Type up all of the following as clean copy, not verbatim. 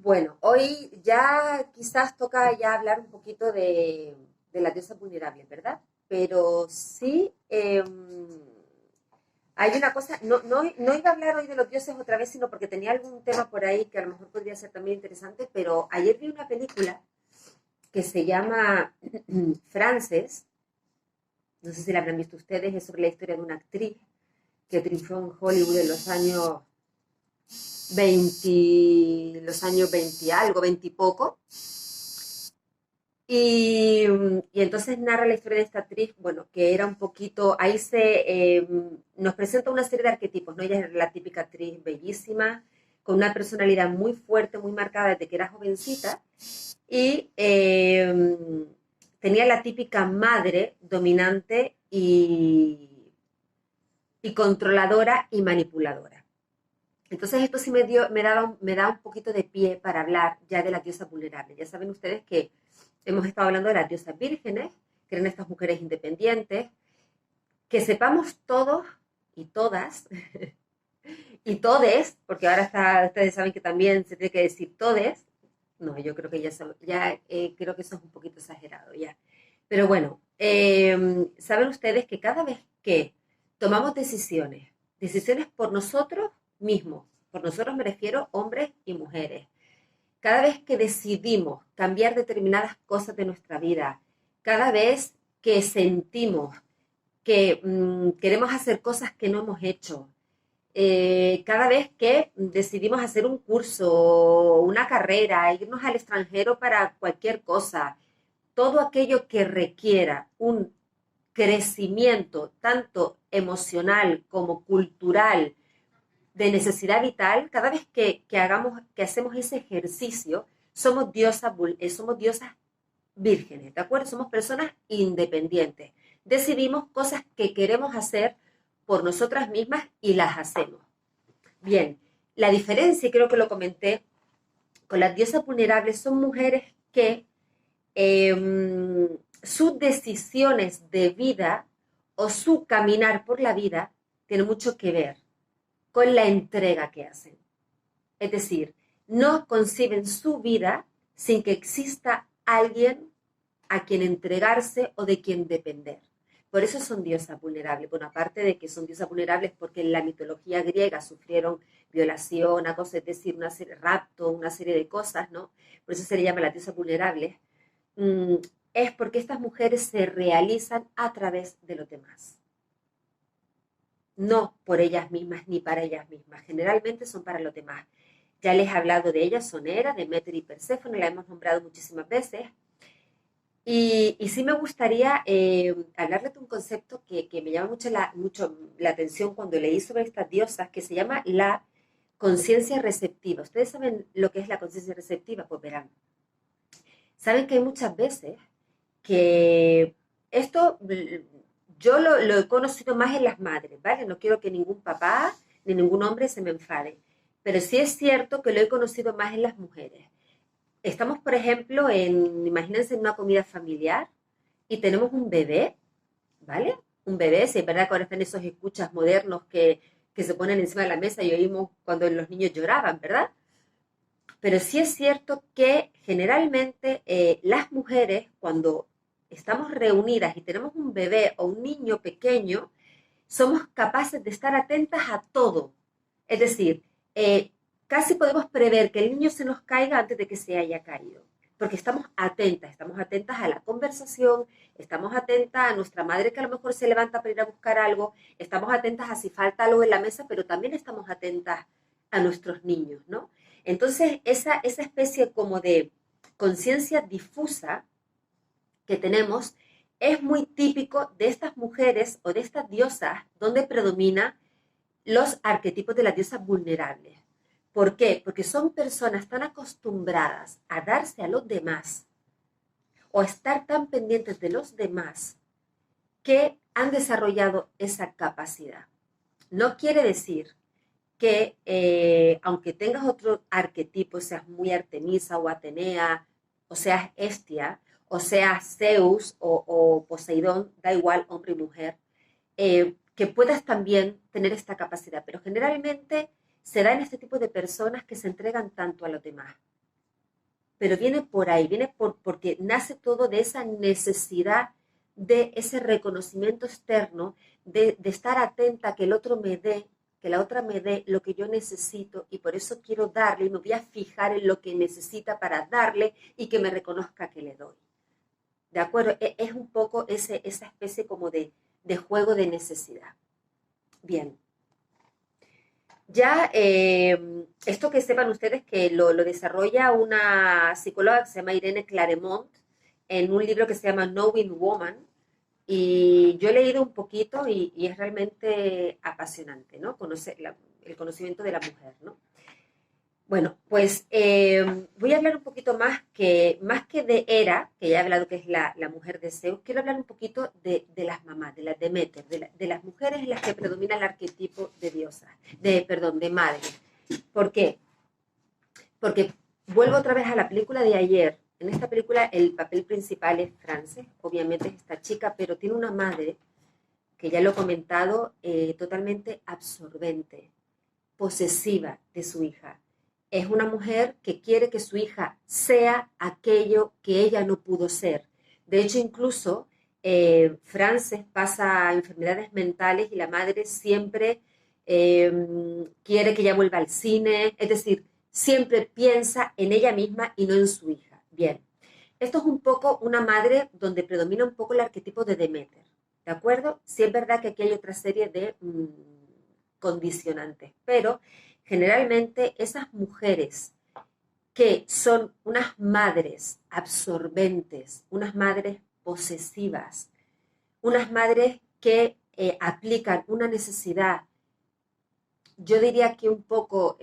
Bueno, hoy ya quizás toca ya hablar un poquito de las diosas vulnerables, ¿verdad? Pero sí, hay una cosa, no iba a hablar hoy de los dioses otra vez, sino porque tenía algún tema por ahí que a lo mejor podría ser también interesante, pero ayer vi una película que se llama Frances, no sé si la habrán visto ustedes, es sobre la historia de una actriz que triunfó en Hollywood en los años 20, los años 20 algo, 20 y poco. Y entonces narra la historia de esta actriz, bueno, que era un poquito, ahí nos presenta una serie de arquetipos, ¿no? Ella es la típica actriz bellísima, con una personalidad muy fuerte, muy marcada desde que era jovencita, y tenía la típica madre dominante y controladora y manipuladora. Entonces esto sí me da un poquito de pie para hablar ya de las diosas vulnerables. Ya saben ustedes que hemos estado hablando de las diosas vírgenes, que eran estas mujeres independientes, que sepamos todos y todas, y todes, porque ahora ustedes saben que también se tiene que decir todes. No, yo creo que creo que eso es un poquito exagerado ya. Pero bueno, saben ustedes que cada vez que tomamos decisiones por nosotros mismos, por nosotros me refiero hombres y mujeres, cada vez que decidimos cambiar determinadas cosas de nuestra vida, cada vez que sentimos que queremos hacer cosas que no hemos hecho, cada vez que decidimos hacer un curso, una carrera, irnos al extranjero para cualquier cosa, todo aquello que requiera un crecimiento tanto emocional como cultural, de necesidad vital, cada vez que hacemos ese ejercicio, somos diosas vírgenes, ¿de acuerdo? Somos personas independientes. Decidimos cosas que queremos hacer por nosotras mismas y las hacemos. Bien, la diferencia, y creo que lo comenté, con las diosas vulnerables son mujeres que sus decisiones de vida o su caminar por la vida tiene mucho que ver con la entrega que hacen. Es decir, no conciben su vida sin que exista alguien a quien entregarse o de quien depender. Por eso son diosas vulnerables. Bueno, aparte de que son diosas vulnerables porque en la mitología griega sufrieron violación, acoso, es decir, rapto, una serie de cosas, ¿no? Por eso se le llama las diosas vulnerables. Mm, es porque estas mujeres se realizan a través de los demás, no por ellas mismas ni para ellas mismas, generalmente son para los demás. Ya les he hablado de ellas, son Hera, Deméter y Perséfone, la hemos nombrado muchísimas veces. Y sí me gustaría hablarles de un concepto que me llama mucho la atención cuando leí sobre estas diosas, que se llama la conciencia receptiva. ¿Ustedes saben lo que es la conciencia receptiva? Pues verán, saben que hay muchas veces que esto yo lo he conocido más en las madres, ¿vale? No quiero que ningún papá ni ningún hombre se me enfade, pero sí es cierto que lo he conocido más en las mujeres. Estamos, por ejemplo, imagínense, en una comida familiar y tenemos un bebé, ¿vale? Un bebé, si es verdad que ahora están esos escuchas modernos que se ponen encima de la mesa y oímos cuando los niños lloraban, ¿verdad? Pero sí es cierto que generalmente las mujeres, cuando estamos reunidas y tenemos un bebé o un niño pequeño, somos capaces de estar atentas a todo. Es decir, casi podemos prever que el niño se nos caiga antes de que se haya caído, porque estamos atentas a la conversación, estamos atentas a nuestra madre que a lo mejor se levanta para ir a buscar algo, estamos atentas a si falta algo en la mesa, pero también estamos atentas a nuestros niños, ¿no? Entonces, esa especie como de conciencia difusa que tenemos es muy típico de estas mujeres o de estas diosas donde predomina los arquetipos de las diosas vulnerables. ¿Por qué? Porque son personas tan acostumbradas a darse a los demás o a estar tan pendientes de los demás que han desarrollado esa capacidad. No quiere decir que aunque tengas otro arquetipo, seas muy Artemisa o Atenea, o seas Hestia, o seas Zeus o Poseidón, da igual hombre y mujer, que puedas también tener esta capacidad, pero generalmente se da en este tipo de personas que se entregan tanto a los demás, pero viene por ahí, porque nace todo de esa necesidad de ese reconocimiento externo, de estar atenta a que el otro me dé, que la otra me dé lo que yo necesito y por eso quiero darle y me voy a fijar en lo que necesita para darle y que me reconozca que le doy. ¿De acuerdo? Es un poco esa especie como de juego de necesidad. Bien. Ya, esto que sepan ustedes que lo desarrolla una psicóloga que se llama Irene Claremont en un libro que se llama Knowing Woman, y yo he leído un poquito y es realmente apasionante, ¿no? El conocimiento de la mujer, ¿no? Bueno, pues voy a hablar un poquito más que de Hera, que ya he hablado que es la mujer de Zeus, quiero hablar un poquito de las mamás, de las Demeter, de las mujeres en las que predomina el arquetipo de diosa, perdón, de madre. ¿Por qué? Porque vuelvo otra vez a la película de ayer. En esta película el papel principal es Frances, obviamente es esta chica, pero tiene una madre, que ya lo he comentado, totalmente absorbente, posesiva de su hija. Es una mujer que quiere que su hija sea aquello que ella no pudo ser. De hecho, incluso Frances pasa enfermedades mentales y la madre siempre quiere que ella vuelva al cine, es decir, siempre piensa en ella misma y no en su hija. Bien, esto es un poco una madre donde predomina un poco el arquetipo de Demeter, ¿de acuerdo? Sí es verdad que aquí hay otra serie de condicionantes, pero generalmente esas mujeres que son unas madres absorbentes, unas madres posesivas, unas madres que aplican una necesidad, yo diría que un poco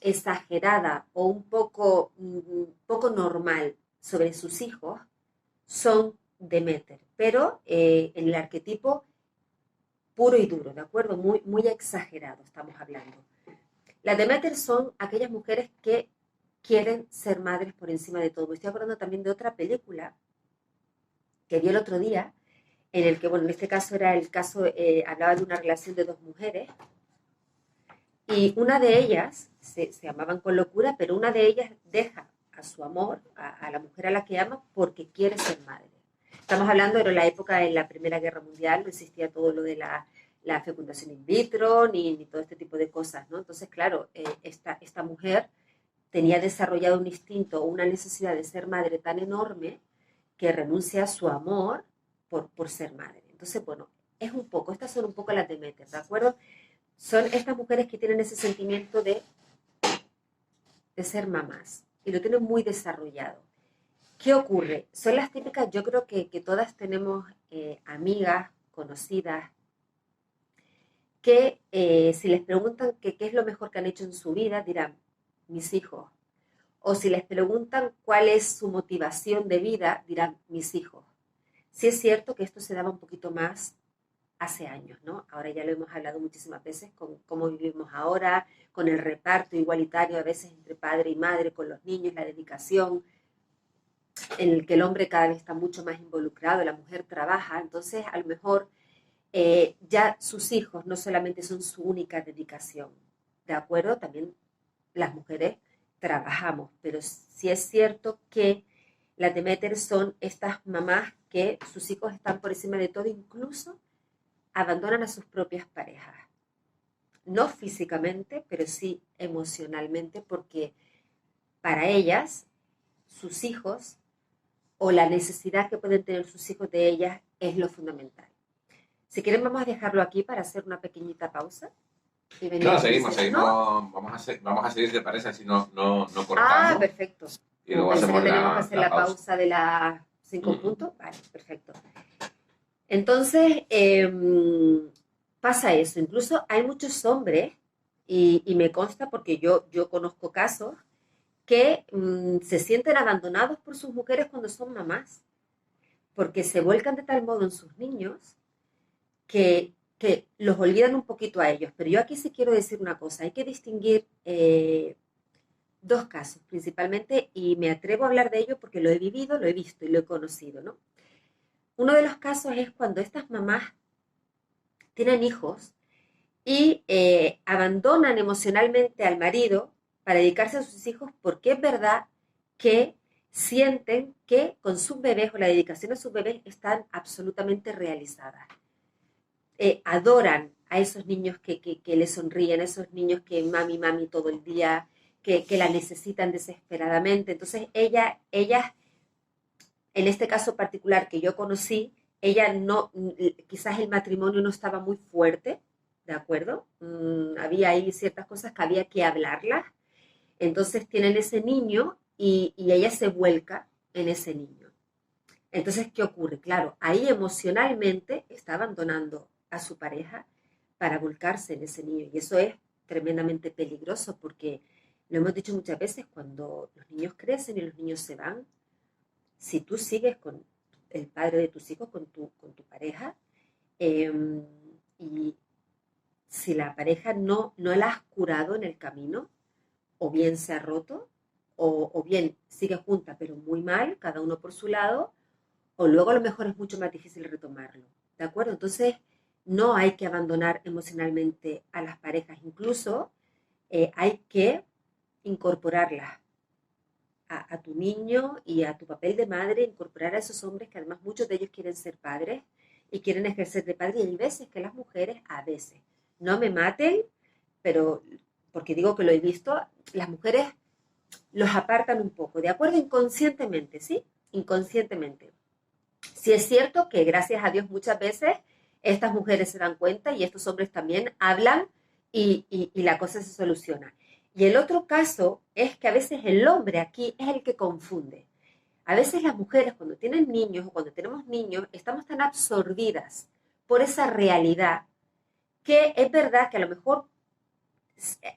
exagerada o poco normal sobre sus hijos, son Demeter, pero en el arquetipo puro y duro, ¿de acuerdo? Muy exagerado estamos hablando. Las Demeter son aquellas mujeres que quieren ser madres por encima de todo. Me estoy acordando también de otra película que vi el otro día, en el que, bueno, en este caso era el caso, hablaba de una relación de dos mujeres, y una de ellas, se amaban con locura, pero una de ellas deja a su amor, a la mujer a la que ama, porque quiere ser madre. Estamos hablando de la época de la Primera Guerra Mundial, no existía todo lo de la fecundación in vitro, ni todo este tipo de cosas, ¿no? Entonces, claro, esta mujer tenía desarrollado un instinto o una necesidad de ser madre tan enorme que renuncia a su amor por ser madre. Entonces, bueno, estas son un poco las Demeter, ¿de acuerdo? Son estas mujeres que tienen ese sentimiento de ser mamás y lo tienen muy desarrollado. ¿Qué ocurre? Son las típicas, yo creo que todas tenemos amigas, conocidas, que si les preguntan qué es lo mejor que han hecho en su vida, dirán, mis hijos. O si les preguntan cuál es su motivación de vida, dirán, mis hijos. Sí es cierto que esto se daba un poquito más hace años, ¿no? Ahora ya lo hemos hablado muchísimas veces con cómo vivimos ahora, con el reparto igualitario a veces entre padre y madre, con los niños, la dedicación, en el que el hombre cada vez está mucho más involucrado, la mujer trabaja, entonces a lo mejor ya sus hijos no solamente son su única dedicación, ¿de acuerdo? También las mujeres trabajamos, pero sí es cierto que las Demeter son estas mamás que sus hijos están por encima de todo, incluso abandonan a sus propias parejas. No físicamente, pero sí emocionalmente, porque para ellas, sus hijos o la necesidad que pueden tener sus hijos de ellas es lo fundamental. Si quieren, vamos a dejarlo aquí para hacer una pequeñita pausa. Y No, venimos seguimos. ¿no? Vamos a seguir, ¿te parece? Así no Ah, cortamos. perfecto. Y Como luego pensé que hacemos teníamos que hacer la la pausa. pausa de las 5 puntos. Vale, perfecto. Entonces, pasa eso. Incluso hay muchos hombres, y me consta porque yo conozco casos, que se sienten abandonados por sus mujeres cuando son mamás, porque se vuelcan de tal modo en sus niños que los olvidan un poquito a ellos. Pero yo aquí sí quiero decir una cosa, hay que distinguir dos casos principalmente, y me atrevo a hablar de ello porque lo he vivido, lo he visto y lo he conocido, ¿no? Uno de los casos es cuando estas mamás tienen hijos y abandonan emocionalmente al marido para dedicarse a sus hijos, porque es verdad que sienten que con sus bebés o la dedicación a sus bebés están absolutamente realizadas. Adoran a esos niños que les sonríen, a esos niños que mami, mami todo el día, que la necesitan desesperadamente. Entonces ellas, en este caso particular que yo conocí, ella no, quizás el matrimonio no estaba muy fuerte, ¿de acuerdo? Había ahí ciertas cosas que había que hablarlas. Entonces tienen ese niño y ella se vuelca en ese niño. Entonces, ¿qué ocurre? Claro, ahí emocionalmente está abandonando a su pareja para volcarse en ese niño. Y eso es tremendamente peligroso porque, lo hemos dicho muchas veces, cuando los niños crecen y los niños se van, si tú sigues con el padre de tus hijos, con tu pareja, eh, y si la pareja no la has curado en el camino, o bien se ha roto, o bien sigue junta pero muy mal, cada uno por su lado, o luego a lo mejor es mucho más difícil retomarlo, ¿de acuerdo? Entonces, no hay que abandonar emocionalmente a las parejas, incluso hay que incorporarlas a tu niño y a tu papel de madre, incorporar a esos hombres que además muchos de ellos quieren ser padres y quieren ejercer de padre, y hay veces que las mujeres, a veces, no me maten, pero porque digo que lo he visto, las mujeres los apartan un poco, ¿de acuerdo? Inconscientemente, ¿sí? Inconscientemente. Sí es cierto que gracias a Dios muchas veces estas mujeres se dan cuenta y estos hombres también hablan y la cosa se soluciona. Y el otro caso es que a veces el hombre aquí es el que confunde. A veces las mujeres cuando tienen niños o cuando tenemos niños estamos tan absorbidas por esa realidad que es verdad que a lo mejor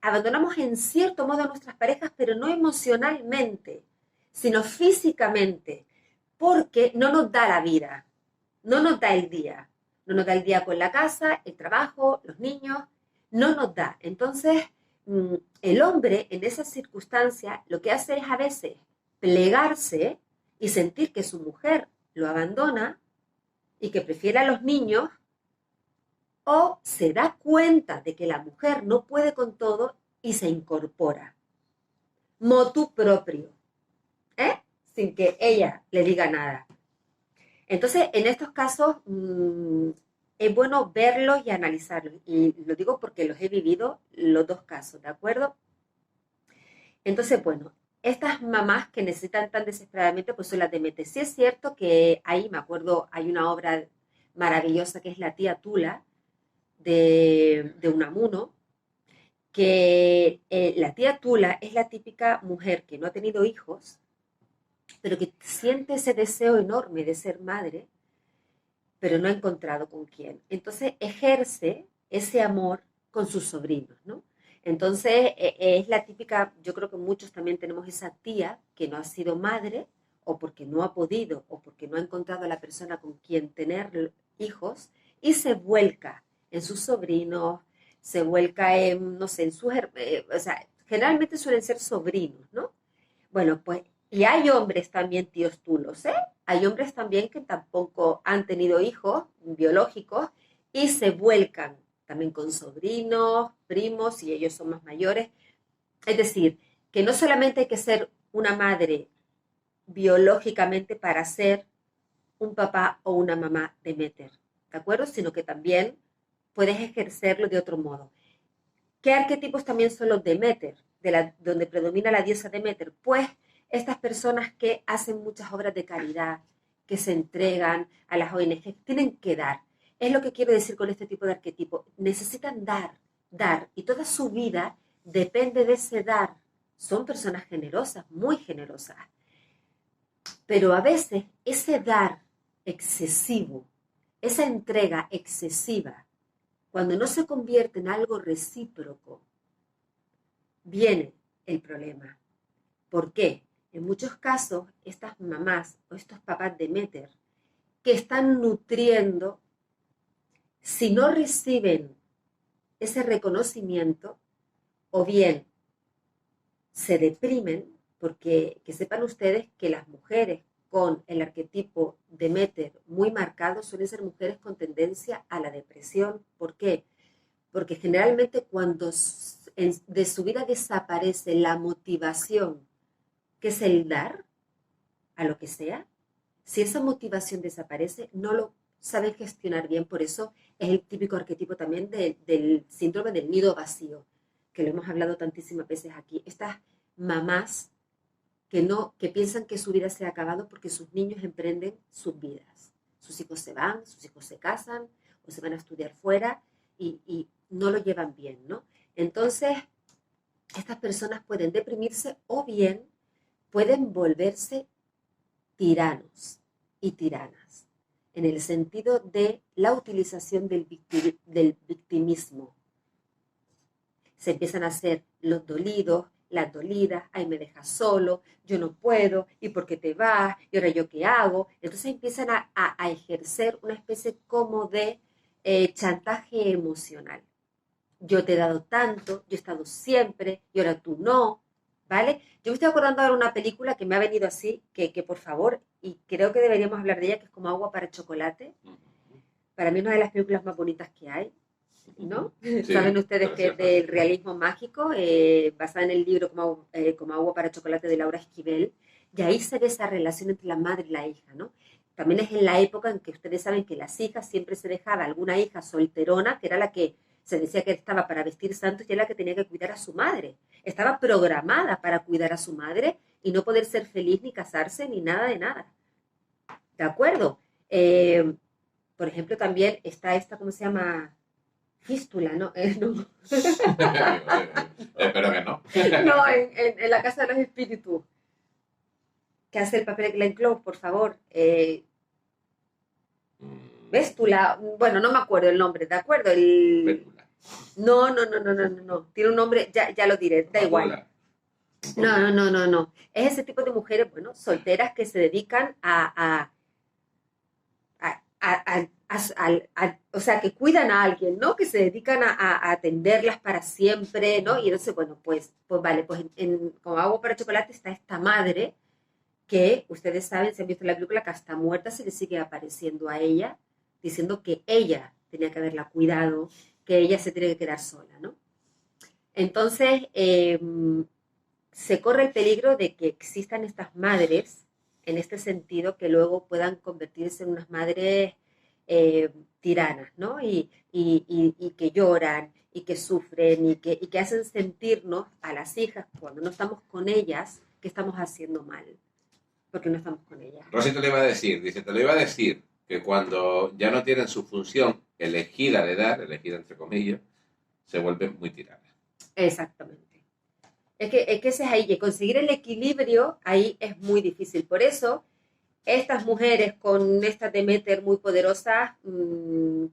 abandonamos en cierto modo a nuestras parejas, pero no emocionalmente, sino físicamente, porque no nos da la vida, no nos da el día, no nos da el día con la casa, el trabajo, los niños, no nos da. Entonces, el hombre en esas circunstancias lo que hace es a veces plegarse y sentir que su mujer lo abandona y que prefiere a los niños, o se da cuenta de que la mujer no puede con todo y se incorpora motu propio, sin que ella le diga nada. Entonces, en estos casos es bueno verlos y analizarlos. Y lo digo porque los he vivido los dos casos, ¿de acuerdo? Entonces, bueno, estas mamás que necesitan tan desesperadamente, pues son las de Mete. Sí es cierto que ahí, me acuerdo, hay una obra maravillosa que es La tía Tula, de Unamuno, que la tía Tula es la típica mujer que no ha tenido hijos, pero que siente ese deseo enorme de ser madre, pero no ha encontrado con quién. Entonces ejerce ese amor con sus sobrinos, ¿no? Entonces es la típica, yo creo que muchos también tenemos esa tía que no ha sido madre, o porque no ha podido, o porque no ha encontrado a la persona con quien tener hijos, y se vuelca en sus sobrinos, se vuelca en, no sé, en sus, o sea, generalmente suelen ser sobrinos, ¿no? Bueno, pues, y hay hombres también, tíos tulos, ¿eh? Hay hombres también que tampoco han tenido hijos biológicos y se vuelcan también con sobrinos, primos, y ellos son más mayores. Es decir, que no solamente hay que ser una madre biológicamente para ser un papá o una mamá Demeter, ¿de acuerdo? Sino que también puedes ejercerlo de otro modo. ¿Qué arquetipos también son los Demeter, donde predomina la diosa Demeter? Pues estas personas que hacen muchas obras de caridad, que se entregan a las ONG, que tienen que dar. Es lo que quiero decir con este tipo de arquetipo. Necesitan dar, y toda su vida depende de ese dar. Son personas generosas, muy generosas. Pero a veces ese dar excesivo, esa entrega excesiva, cuando no se convierte en algo recíproco, viene el problema. ¿Por qué? En muchos casos, estas mamás o estos papás Demeter que están nutriendo, si no reciben ese reconocimiento, o bien se deprimen, porque que sepan ustedes que las mujeres con el arquetipo Demeter muy marcado suelen ser mujeres con tendencia a la depresión. ¿Por qué? Porque generalmente cuando de su vida desaparece la motivación que es el dar a lo que sea, si esa motivación desaparece, no lo saben gestionar bien. Por eso es el típico arquetipo también del síndrome del nido vacío, que lo hemos hablado tantísimas veces aquí. Estas mamás que piensan que su vida se ha acabado porque sus niños emprenden sus vidas. Sus hijos se van, sus hijos se casan o se van a estudiar fuera y no lo llevan bien, ¿no? Entonces, estas personas pueden deprimirse o bien pueden volverse tiranos y tiranas, en el sentido de la utilización del victimismo. Se empiezan a hacer los dolidos, las dolidas, ay, me dejas solo, yo no puedo, ¿y por qué te vas? ¿Y ahora yo qué hago? Entonces empiezan a ejercer una especie como de chantaje emocional. Yo te he dado tanto, yo he estado siempre, y ahora tú no, ¿vale? Yo me estoy acordando ahora de una película que me ha venido así, que por favor, y creo que deberíamos hablar de ella, que es como Agua para Chocolate. Para mí es una de las películas más bonitas que hay, ¿no? Sí, Saben ustedes que es preciosa, del sí. realismo mágico, basada en el libro como Agua para Chocolate de Laura Esquivel, y ahí se ve esa relación entre la madre y la hija, ¿no? También es en la época en que ustedes saben que las hijas siempre se dejaba alguna hija solterona, que era la que se decía que estaba para vestir santos y era la que tenía que cuidar a su madre. Estaba programada para cuidar a su madre y no poder ser feliz ni casarse ni nada de nada. ¿De acuerdo? Eh, por ejemplo, también está esta, ¿cómo se llama? Fístula, ¿no? No, Espero que no. no en la Casa de los Espíritus, que hace el papel de Glenn Close, por favor. Véstula, bueno, no me acuerdo el nombre, ¿de acuerdo? Pétula. No, no, no, no, no, no, no. Tiene un nombre, ya lo diré, da igual. Madura. No, no, no, no, no. Es ese tipo de mujeres, bueno, solteras que se dedican o sea, que cuidan a alguien, ¿no? Que se dedican a atenderlas para siempre, ¿no? Y entonces, bueno, pues vale, pues como Agua para Chocolate está esta madre que ustedes saben, si han visto la película, que hasta muerta se le sigue apareciendo a ella, diciendo que ella tenía que haberla cuidado, que ella se tiene que quedar sola, ¿no? Entonces, se corre el peligro de que existan estas madres, en este sentido, que luego puedan convertirse en unas madres tiranas, ¿no? Y que lloran, y que sufren, y que hacen sentirnos a las hijas, cuando no estamos con ellas, que estamos haciendo mal, porque no estamos con ellas. Rosy te lo iba a decir, dice, te lo iba a decir, que cuando ya no tienen su función elegida de dar, elegida entre comillas, se vuelven muy tiranas. Exactamente. Es que ese es ahí, que conseguir el equilibrio ahí es muy difícil. Por eso, estas mujeres con esta Demeter muy poderosa,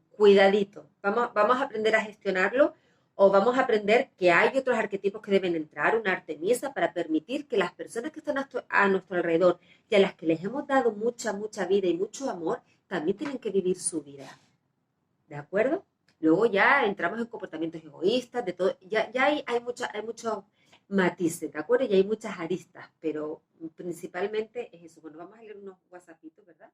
cuidadito. Vamos a aprender a gestionarlo o vamos a aprender que hay otros arquetipos que deben entrar, una Artemisa, para permitir que las personas que están a nuestro alrededor y a las que les hemos dado mucha, mucha vida y mucho amor, también tienen que vivir su vida. ¿De acuerdo? Luego ya entramos en comportamientos egoístas, de todo, ya hay muchos matices, ¿de acuerdo? Y hay muchas aristas, pero principalmente es eso. Bueno, vamos a leer unos WhatsAppitos, ¿verdad?